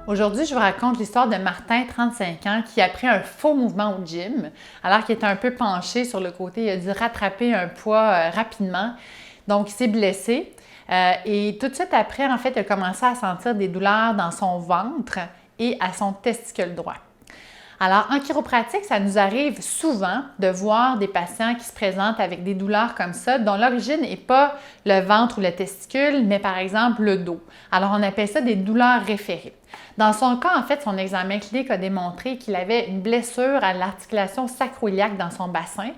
Aujourd'hui, je vous raconte l'histoire de Martin, 35 ans, qui a pris un faux mouvement au gym, alors qu'il était un peu penché sur le côté. Il a dû rattraper un poids rapidement, donc il s'est blessé. Et tout de suite après, en fait, il a commencé à sentir des douleurs dans son ventre et à son testicule droit. Alors, en chiropratique, ça nous arrive souvent de voir des patients qui se présentent avec des douleurs comme ça, dont l'origine n'est pas le ventre ou le testicule, mais par exemple le dos. Alors, on appelle ça des douleurs référées. Dans son cas, en fait, son examen clinique a démontré qu'il avait une blessure à l'articulation sacro-iliaque dans son bassin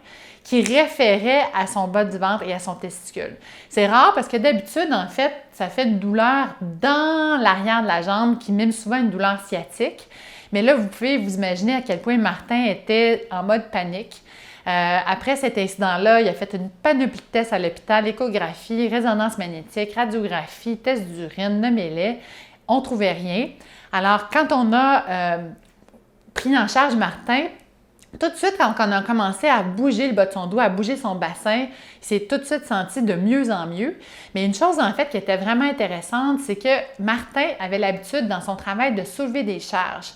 qui référait à son bas du ventre et à son testicule. C'est rare parce que d'habitude, en fait, ça fait une douleur dans l'arrière de la jambe qui mime souvent une douleur sciatique. Mais là, vous pouvez vous imaginer à quel point Martin était en mode panique. Après cet incident-là, il a fait une panoplie de tests à l'hôpital, échographie, résonance magnétique, radiographie, test d'urine, nommez-les. On ne trouvait rien. Alors, quand on a pris en charge Martin, tout de suite, quand on a commencé à bouger le bas de son dos, à bouger son bassin, il s'est tout de suite senti de mieux en mieux. Mais une chose, en fait, qui était vraiment intéressante, c'est que Martin avait l'habitude, dans son travail, de soulever des charges.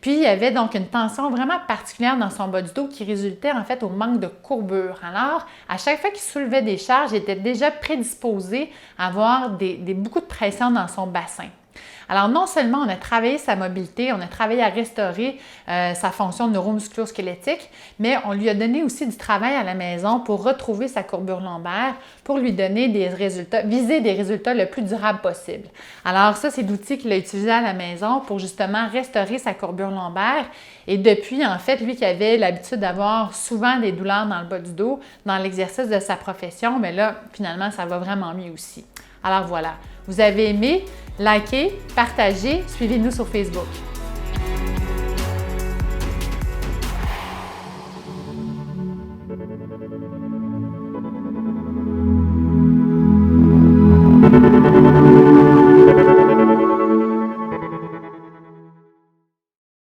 Puis, il y avait donc une tension vraiment particulière dans son bas du dos qui résultait en fait au manque de courbure. Alors, à chaque fois qu'il soulevait des charges, il était déjà prédisposé à avoir beaucoup de pression dans son bassin. Alors, non seulement on a travaillé sa mobilité, on a travaillé à restaurer sa fonction neuromusculo-squelettique, mais on lui a donné aussi du travail à la maison pour retrouver sa courbure lombaire, pour lui donner des résultats, viser des résultats le plus durables possible. Alors ça, c'est l'outil qu'il a utilisé à la maison pour justement restaurer sa courbure lombaire. Et depuis, en fait, lui qui avait l'habitude d'avoir souvent des douleurs dans le bas du dos, dans l'exercice de sa profession, mais là, finalement, ça va vraiment mieux aussi. Alors voilà, vous avez aimé? Likez, partagez, suivez-nous sur Facebook.